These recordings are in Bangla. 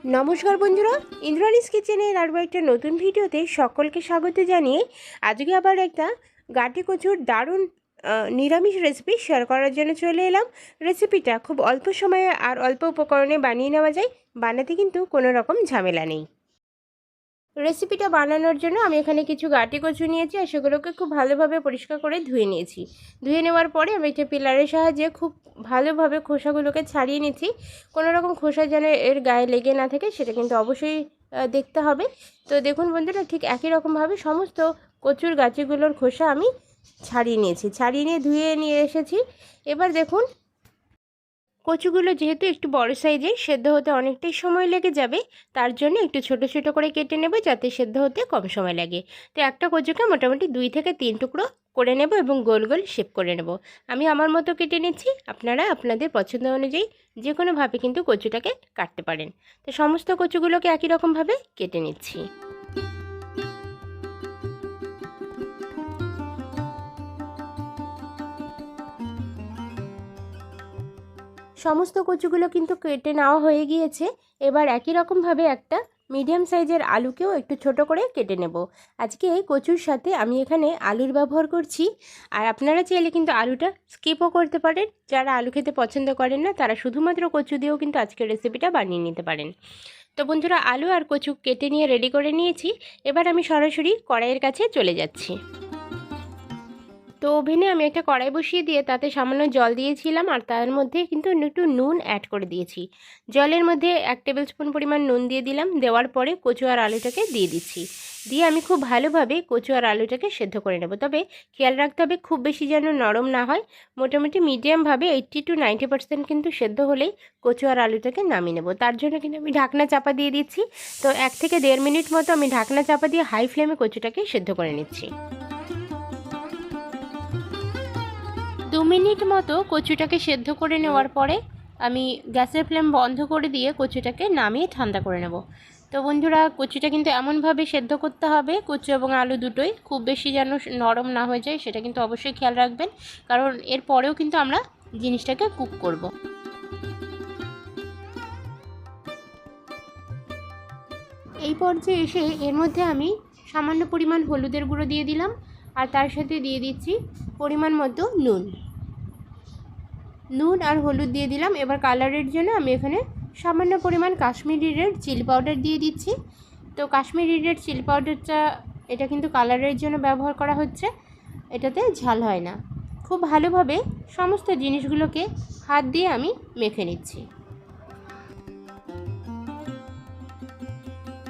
নমস্কার বন্ধুরা, ইন্দ্রাণীস কিচেনের আরও একটা নতুন ভিডিওতে সকলকে স্বাগত জানিয়ে আজকে আবার একটা গাটি কচুর দারুণ নিরামিষ রেসিপি শেয়ার করার জন্য চলে এলাম। রেসিপিটা খুব অল্প সময়ে আর অল্প উপকরণে বানিয়ে নেওয়া যায়, বানাতে কিন্তু কোনো রকম ঝামেলা নেই। রেসিপিটা বানানোর জন্য আমি এখানে কিছু গাটি কচু নিয়েছি আর সেগুলোকে খুব ভালোভাবে পরিষ্কার করে ধুয়ে নিয়েছি। ধুয়ে নেওয়ার পরে আমি একটা পিলারের সাহায্যে খুব ভালোভাবে খোসাগুলোকে ছাড়িয়ে নিচ্ছি। কোনো রকম খোসা যেন এর গায়ে লেগে না থাকে সেটা কিন্তু অবশ্যই দেখতে হবে। তো দেখুন বন্ধুরা, ঠিক একই রকমভাবে সমস্ত কচুর গাছিগুলোর খোসা আমি ছাড়িয়ে নিয়েছি, ছাড়িয়ে নিয়ে ধুয়ে নিয়ে এসেছি। এবার দেখুন, কচুগুলো যেহেতু একটু বড় সাইজের, সেদ্ধ হতে অনেকটাই সময় লেগে যাবে, তার জন্য একটু ছোট ছোট করে কেটে নেব যাতে সেদ্ধ হতে কম সময় লাগে। তো একটা কচুকে মোটামুটি 2 থেকে 3 টুকরো করে নেব এবং গোল গোল শেপ করে নেব। আমি আমার মতো কেটে নিচ্ছি, আপনারা আপনাদের পছন্দ অনুযায়ী যে কোনোভাবে কিন্তু কচুটাকে কাটতে পারেন। তো সমস্ত কচুগুলোকে একই রকমভাবে কেটে নিচ্ছি। সমস্ত কচুগুলো কিন্তু কেটে নেওয়া হয়ে গিয়েছে। এবার একই রকমভাবে একটা মিডিয়াম সাইজের আলুকেও একটু ছোট করে কেটে নেব। আজকে এই কচুর সাথে আমি এখানে আলুর ব্যবহার করছি, আর আপনারা চাইলে কিন্তু আলুটা স্কিপও করতে পারেন। যারা আলু খেতে পছন্দ করেন না তারা শুধুমাত্র কচু দিয়েও কিন্তু আজকের রেসিপিটা বানিয়ে নিতে পারেন। তো বন্ধুরা, আলু আর কচু কেটে নিয়ে রেডি করে নিয়েছি। এবার আমি সরাসরি কড়াইয়ের কাছে চলে যাচ্ছি। তো ওভেনে আমি একটা কড়াই বসিয়ে দিয়ে তাতে সামান্য জল দিয়েছিলাম, আর তার মধ্যে কিন্তু একটু নুন অ্যাড করে দিয়েছি। জলের মধ্যে 1 টেবিল স্পুন পরিমাণ নুন দিয়ে দিলাম। দেওয়ার পরে কচু আর আলুটাকে দিয়ে দিচ্ছি। দিয়ে আমি খুব ভালোভাবে কচু আর আলুটাকে সেদ্ধ করে নেব। তবে খেয়াল রাখতে হবে খুব বেশি যেন নরম না হয়, মোটামুটি মিডিয়ামভাবে 80 to 90% কিন্তু সেদ্ধ হলেই কচু আর আলুটাকে নামিয়ে নেব। তার জন্য কিন্তু আমি ঢাকনা চাপা দিয়ে দিচ্ছি। তো 1 থেকে 1.5 মিনিট মতো আমি ঢাকনা চাপা দিয়ে হাই ফ্লেমে কচুটাকে সেদ্ধ করে নিচ্ছি। 2 মিনিট মতো কচুটাকে সেদ্ধ করে নেওয়ার পরে আমি গ্যাসের ফ্লেম বন্ধ করে দিয়ে কচুটাকে নামিয়ে ঠান্ডা করে নেব। তো বন্ধুরা, কচুটা কিন্তু এমনভাবে সেদ্ধ করতে হবে, কচু এবং আলু দুটোই খুব বেশি যেন নরম না হয়ে যায় সেটা কিন্তু অবশ্যই খেয়াল রাখবেন, কারণ এর পরেও কিন্তু আমরা জিনিসটাকে কুক করব। এই পর্যায়ে এসে এর মধ্যে আমি সামান্য পরিমাণ হলুদের গুঁড়ো দিয়ে দিলাম, আর তার সাথে দিয়ে দিচ্ছি পরিমাণ মতো নুন আর হলুদ দিয়ে দিলাম। এবার কালারের জন্য আমি এখানে সামান্য পরিমাণ কাশ্মীরি রেড চিলি পাউডার দিয়ে দিচ্ছি। তো কাশ্মীরি রেড চিলি পাউডারটা এটা কিন্তু কালারের জন্য ব্যবহার করা হচ্ছে, এটাতে ঝাল হয় না। খুব ভালোভাবে সমস্ত জিনিসগুলোকে হাত দিয়ে আমি মেখে নিচ্ছি।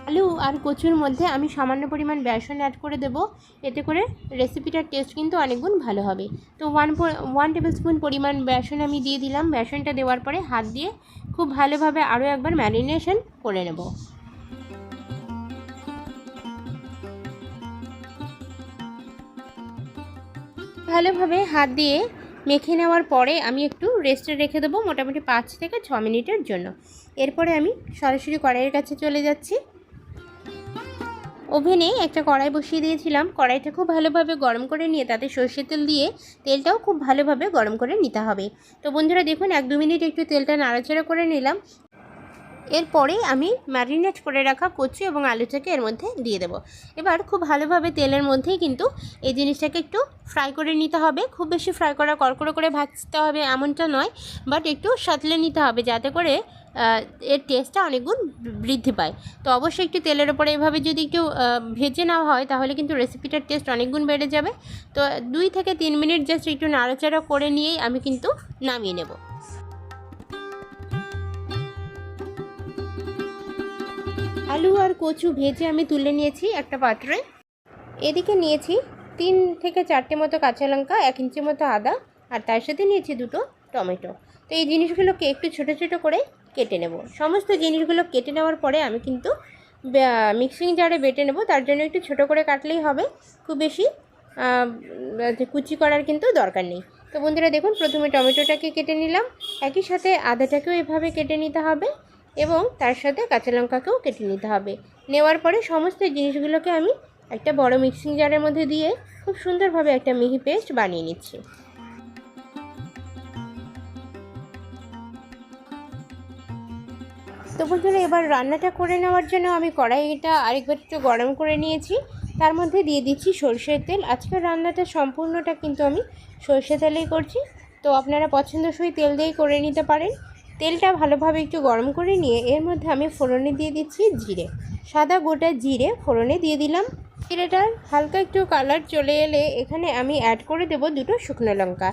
আলু আর কচুর মধ্যে আমি সামান্য পরিমাণ বেসন অ্যাড করে দেব, এতে করে রেসিপিটার টেস্ট কিন্তু অনেক গুণ ভালো হবে। তো 1 টেবিল স্পুন পরিমাণ বেসন আমি দিয়ে দিলাম। বেসনটা দেওয়ার পরে হাত দিয়ে খুব ভালোভাবে আরও একবার ম্যারিনেশন করে নেব। ভালোভাবে হাত দিয়ে মেখে নেওয়ার পরে আমি একটু রেস্টে রেখে দেবো মোটামুটি 5 থেকে 6 মিনিটের জন্য। এরপরে আমি সরাসরি কড়াইয়ের কাছে চলে যাচ্ছি। ওভেনে একটা কড়াই বসিয়ে দিয়েছিলাম। কড়াইটা খুব ভালোভাবে গরম করে নিয়ে তাতে সর্ষের তেল দিয়ে তেলটাও খুব ভালোভাবে গরম করে নিতে হবে। তো বন্ধুরা দেখুন, 1-2 মিনিট একটু তেলটা নাড়াচাড়া করে নিলাম। এরপরে আমি ম্যারিনেট করে রাখা কচু এবং আলুটাকে এর মধ্যে দিয়ে দেবো। এবার খুব ভালোভাবে তেলের মধ্যেই কিন্তু এই জিনিসটাকে একটু ফ্রাই করে নিতে হবে। খুব বেশি ফ্রাই করা কড়কড়ো করে ভাজতে হবে এমনটা নয়, বাট একটু সাঁতলে নিতে হবে যাতে করে এর টেস্টটা অনেক গুণ বৃদ্ধি পায়। তো অবশ্যই একটু তেলের ওপরে এভাবে যদি একটু ভেজে নেওয়া হয় তাহলে কিন্তু রেসিপিটার টেস্ট অনেক গুণ বেড়ে যাবে। তো 2 থেকে 3 মিনিট জাস্ট একটু নাড়াচাড়া করে নিয়েই আমি কিন্তু নামিয়ে নেব। আলু আর কচু ভেজে আমি তুলে নিয়েছি একটা পাত্রে। এদিকে নিয়েছি 3 থেকে 4টে মতো কাঁচা লঙ্কা, 1 ইঞ্চি মতো আদা, আর তার সাথে নিয়েছি 2টো টমেটো। তো এই জিনিসগুলোকে একটু ছোটো ছোটো করে কেটে নেব। সমস্ত জিনিসগুলো কেটে নেওয়ার পরে আমি কিন্তু মিক্সিং জারে বেটে নেব। তার জন্য একটু ছোটো করে কাটলেই হবে, খুব বেশি কুচি করার কিন্তু দরকার নেই। তো বন্ধুরা দেখুন, প্রথমে টমেটোটাকে কেটে নিলাম, একই সাথে আদাটাকেও এভাবে কেটে নিতে হবে এবং তার সাথে কাঁচা লঙ্কাকেও কেটে নিতে হবে। নেওয়ার পরে সমস্ত জিনিসগুলোকে আমি একটা বড় মিক্সিং জারের মধ্যে দিয়ে খুব সুন্দরভাবে একটা মিহি পেস্ট বানিয়ে নিচ্ছি। তো বন্ধুরা এবার রান্নাটা করে নেওয়ার জন্য আমি কড়াইটা আরেকবার একটু গরম করে নিয়েছি। তার মধ্যে দিয়ে দিচ্ছি সরষের তেল। আজকের রান্নাটা সম্পূর্ণটা কিন্তু আমি সরষে তেলেই করছি, তো আপনারা পছন্দসই তেল দিয়েই করে নিতে পারেন। তেলটা ভালোভাবে একটু গরম করে নিয়ে এর মধ্যে আমি ফোড়নে দিয়ে দিচ্ছি জিরে, সাদা গোটা জিরে ফোড়নে দিয়ে দিলাম। জিরেটার হালকা একটু কালার চলে এলে এখানে আমি অ্যাড করে দেব দুটো শুকনো লঙ্কা।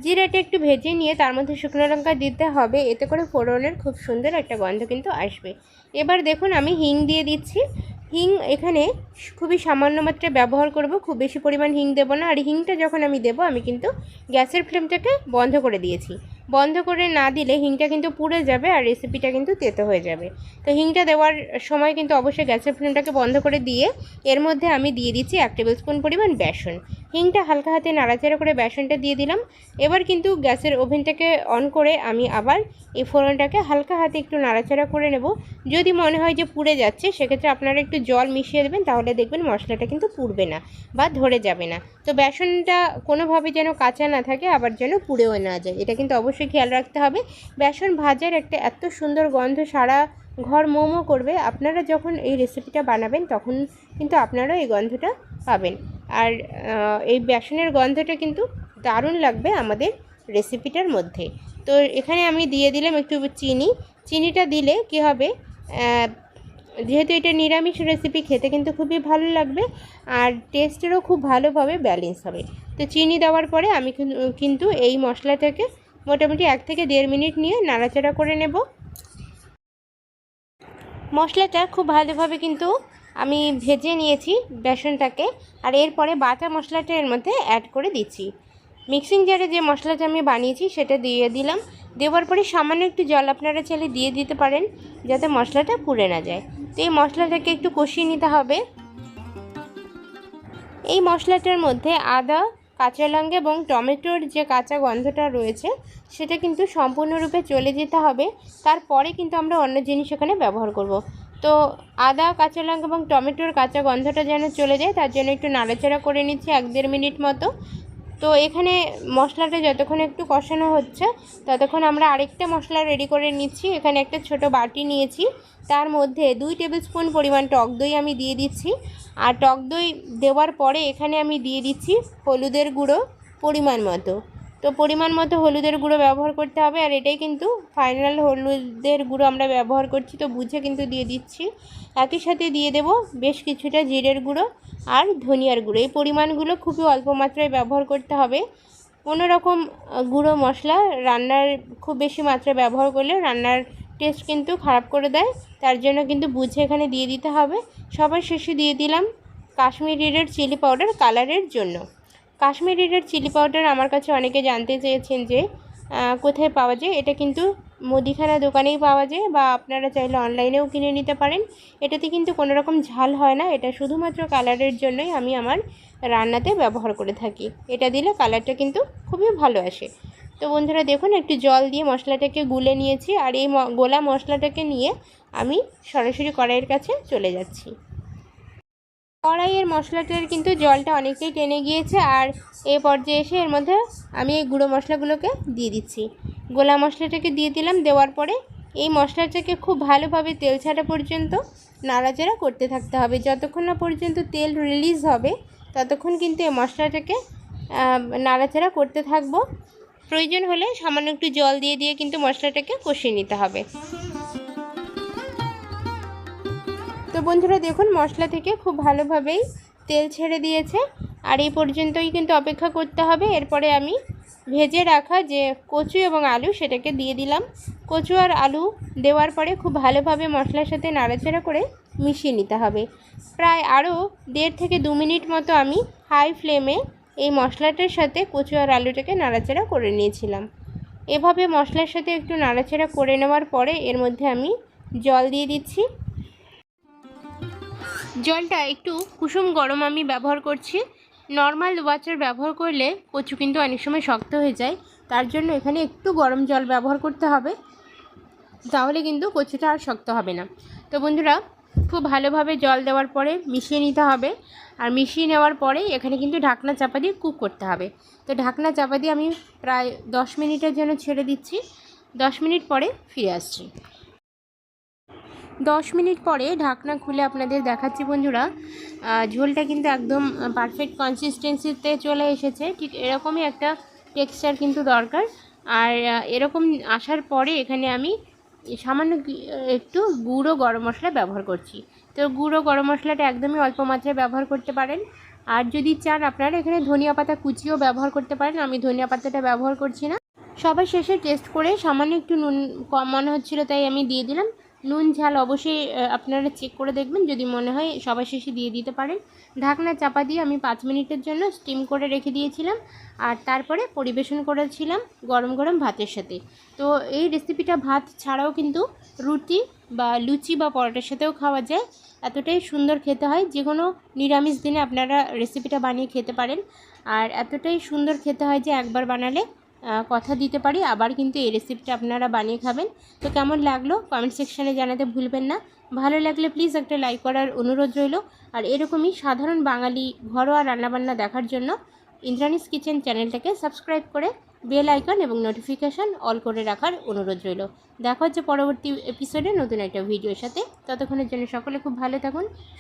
জিরাটা একটু ভেজে নিয়ে তার মধ্যে শুকনো লঙ্কা দিতে হবে, এতে করে ফোড়নের খুব সুন্দর একটা গন্ধ কিন্তু আসবে। এবার দেখুন আমি হিং দিয়ে দিচ্ছি। হিং এখানে খুবই সামান্য মাত্রায় ব্যবহার করব, খুব বেশি পরিমাণ হিং দেবো না। আর হিংটা যখন আমি দেবো আমি কিন্তু গ্যাসের ফ্লেমটাকে বন্ধ করে দিয়েছি। বন্ধ করে না দিলে হিংটা কিন্তু পুড়ে যাবে আর রেসিপিটা কিন্তু তেতো হয়ে যাবে। তো হিংটা দেওয়ার সময় কিন্তু অবশ্যই গ্যাসের ফ্লেমটাকে বন্ধ করে দিয়ে এর মধ্যে আমি দিয়ে দিচ্ছি 1 টেবিল স্পুন পরিমাণ বেসন। হিংটা হালকা হাতে নাড়াচাড়া করে বেসনটা দিয়ে দিলাম। এবার কিন্তু গ্যাসের ওভেনটাকে অন করে আমি আবার এই ফোড়নটাকে হালকা হাতে একটু নাড়াচাড়া করে নেব। যদি মনে হয় যে পুড়ে যাচ্ছে সেক্ষেত্রে আপনারা একটু জল মিশিয়ে দেবেন, তাহলে দেখবেন মশলাটা কিন্তু পুড়বে না বা ধরে যাবে না। তো বেসনটা কোনোভাবে যেন কাঁচা না থাকে, আবার যেন পুড়েও না যায়, এটা কিন্তু অবশ্যই খেয়াল রাখতে হবে। বেসন ভাজার একটা এত সুন্দর গন্ধ সারা ঘর মোমো করবে। আপনারা যখন এই রেসিপিটা বানাবেন তখন কিন্তু আপনারাও এই গন্ধটা পাবেন। আর এই বেসনের গন্ধটা কিন্তু দারুণ লাগবে আমাদের রেসিপিটার মধ্যে। তো এখানে আমি দিয়ে দিলাম একটু চিনি। চিনিটা দিলে কি হবে, যেহেতু এটা নিরামিষ রেসিপি, খেতে কিন্তু খুবই ভালো লাগবে আর টেস্টেরও খুব ভালোভাবে ব্যালেন্স হবে। তো চিনি দেওয়ার পরে আমি কিন্তু এই মশলাটাকে মোটামুটি 1 থেকে 1.5 মিনিট নিয়ে নাড়াচাড়া করে নেব। মশলাটা খুব ভালোভাবে কিন্তু আমি ভেজে নিয়েছি বেসনটাকে, আর এরপরে বাটা মশলাটা এর মধ্যে অ্যাড করে দিচ্ছি। মিক্সিং জারে যে মশলাটা আমি বানিয়েছি সেটা দিয়ে দিলাম। দেওয়ার পরে সামান্য একটু জল আপনারা চাইলে দিয়ে দিতে পারেন, যাতে মশলাটা পুড়ে না যায়। তো এই মশলাটাকে একটু কষিয়ে নিতে হবে। এই মশলাটার মধ্যে আদা, কাঁচা লঙ্কা এবং টমেটোর যে কাঁচা গন্ধটা রয়েছে সেটা কিন্তু সম্পূর্ণরূপে চলে যেতে হবে। তারপরে কিন্তু আমরা অন্য জিনিস এখানে ব্যবহার করব। তো আদা, কাঁচা লঙ্কা এবং টমেটোর কাঁচা গন্ধটা যেন চলে যায় তার জন্য একটু নাড়াচাড়া করে নিচ্ছি 1-1.5 মিনিট মতো। তো এখানে মশলাটা যতক্ষণ একটু কষানো হচ্ছে ততক্ষণ আমরা আরেকটা মশলা রেডি করে নিচ্ছি। এখানে একটা ছোট বাটি নিয়েছি, তার মধ্যে 2 টেবিল স্পুন পরিমাণ টক দই আমি দিয়ে দিচ্ছি। আর টক দই দেওয়ার পরে এখানে আমি দিয়ে দিচ্ছি হলুদের গুঁড়ো পরিমাণ মতো। তো পরিমাণ মতো হলুদের গুঁড়ো ব্যবহার করতে হবে, আর এটাই কিন্তু ফাইনাল হলুদের গুঁড়ো আমরা ব্যবহার করছি, তো বুঝে কিন্তু দিয়ে দিচ্ছি। একই সাথে দিয়ে দেব বেশ কিছুটা জিরের গুঁড়ো আর ধনিয়ার গুঁড়ো। এই পরিমাণগুলো খুবই অল্প মাত্রায় ব্যবহার করতে হবে। কোনো রকম গুঁড়ো মশলা রান্নার খুব বেশি মাত্রায় ব্যবহার করলে রান্নার টেস্ট কিন্তু খারাপ করে দেয়, তার জন্য কিন্তু বুঝে এখানে দিয়ে দিতে হবে। সবার শেষে দিয়ে দিলাম কাশ্মীরি রেড চিলি পাউডার কালারের জন্য। কাশ্মীরি রেড চিলি পাউডার আমার কাছে অনেকে জানতে চেয়েছেন যে কোথায় পাওয়া যায়। এটা কিন্তু মুদিখানা দোকানেই পাওয়া যায় বা আপনারা চাইলে অনলাইনেও কিনে নিতে পারেন। এটাতে কিন্তু কোনো রকম ঝাল হয় না, এটা শুধুমাত্র কালারের জন্যই আমি আমার রান্নাতে ব্যবহার করে থাকি। এটা দিলে কালারটা কিন্তু খুবই ভালো আসে। তো বন্ধুরা দেখুন একটু জল দিয়ে মশলাটাকে গুলে নিয়েছি, আর এই গোলা মশলাটাকে নিয়ে আমি সরাসরি কড়াইয়ের কাছে চলে যাচ্ছি। কড়াইয়ের মশলাটার কিন্তু জলটা অনেকটাই টেনে গিয়েছে, আর এই পর্যায়ে এসে এর মধ্যে আমি এই গুঁড়ো মশলাগুলোকে দিয়ে দিচ্ছি। গোলা মশলাটাকে দিয়ে দিলাম। দেওয়ার পরে এই মশলাটাকে খুব ভালোভাবে তেল ছাড়া পর্যন্ত নাড়াচাড়া করতে থাকতে হবে। যতক্ষণ না পর্যন্ত তেল রিলিজ হবে ততক্ষণ কিন্তু এই মশলাটাকে নাড়াচাড়া করতে থাকবো। প্রয়োজন হলে সামান্য একটু জল দিয়ে দিয়ে কিন্তু মশলাটাকে কষিয়ে নিতে হবে। তো বন্ধুরা দেখুন মশলা থেকে খুব ভালোভাবেই তেল ছেড়ে দিয়েছে, আর এই পর্যন্তই কিন্তু অপেক্ষা করতে হবে। এরপরে আমি ভেজে রাখা যে কচু এবং আলু সেটাকে দিয়ে দিলাম। কচু আর আলু দেওয়ার পরে খুব ভালোভাবে মশলার সাথে নাড়াচাড়া করে মিশিয়ে নিতে হবে। প্রায় আরও 1.5 থেকে 2 মিনিট মতো আমি হাই ফ্লেমে এই মশলাটার সাথে কচু আর আলুটাকে নাড়াচাড়া করে নিয়েছিলাম। এভাবে মশলার সাথে একটু নাড়াচাড়া করে নেওয়ার পরে এর মধ্যে আমি জল দিয়ে দিচ্ছি। জলটা একটু কুসুম গরম আমি ব্যবহার করছি। নর্মাল ওয়াটার ব্যবহার করলে কচু কিন্তু অনেক সময় শক্ত হয়ে যায়, তার জন্য এখানে একটু গরম জল ব্যবহার করতে হবে, তাহলে কিন্তু কচুটা আর শক্ত হবে না। তো বন্ধুরা খুব ভালোভাবে জল দেওয়ার পরে মিশিয়ে নিতে হবে, আর মিশিয়ে নেওয়ার পরে এখানে কিন্তু ঢাকনা চাপা দিয়ে কুক করতে হবে। তো ঢাকনা চাপা দিয়ে আমি প্রায় 10 মিনিটের জন্য ছেড়ে দিচ্ছি। 10 মিনিট পরে ফিরে আসছি। 10 মিনিট পরে ঢাকনা খুলে আপনাদের দেখাচ্ছি বন্ধুরা। ঝোলটা কিন্তু একদম পারফেক্ট কনসিস্টেন্সিতে চলে এসেছে। ঠিক এরকমই একটা টেক্সচার কিন্তু দরকার। আর এরকম আসার পরে এখানে আমি সামান্য একটু গুঁড়ো গরম মশলা ব্যবহার করছি। তো গুঁড়ো গরম মশলাটা একদমই অল্প মাত্রায় ব্যবহার করতে পারেন। আর যদি চান আপনারা এখানে ধনিয়া পাতা কুচিও ব্যবহার করতে পারেন, আমি ধনিয়া পাতাটা ব্যবহার করছি না। সবার শেষে টেস্ট করে সামান্য একটু নুন কম মনে হচ্ছিলো, তাই আমি দিয়ে দিলাম। নুন ঝাল অবশ্যই আপনারা চেক করে দেখবেন, যদি মনে হয় সবার শেষে দিয়ে দিতে পারেন। ঢাকনা চাপা দিয়ে আমি 5 মিনিটের জন্য স্টিম করে রেখে দিয়েছিলাম, আর তারপরে পরিবেশন করেছিলাম গরম গরম ভাতের সাথে। তো এই রেসিপিটা ভাত ছাড়াও কিন্তু রুটি বা লুচি বা পরোটার সাথেও খাওয়া যায়। এতটাই সুন্দর খেতে হয়, যে কোনো নিরামিষ দিনে আপনারা রেসিপিটা বানিয়ে খেতে পারেন। আর এতটাই সুন্দর খেতে হয় যে একবার বানালে কথা দিতে পারি আবার কিন্তু এই রেসিপিটা আপনারা বানিয়ে খাবেন। তো কেমন লাগলো কমেন্ট সেকশানে জানাতে ভুলবেন না। ভালো লাগলে প্লিজ একটা লাইক করার অনুরোধ রইল। আর এরকমই সাধারণ বাঙালি ঘরোয়া রান্নাবান্না দেখার জন্য ইন্দ্রাণীস কিচেন চ্যানেলটাকে সাবস্ক্রাইব করে বেল আইকন এবং নোটিফিকেশান অল করে রাখার অনুরোধ রইল। দেখা হচ্ছে পরবর্তী এপিসোডে নতুন একটা ভিডিওর সাথে। ততক্ষণের জন্য সকলে খুব ভালো থাকুন।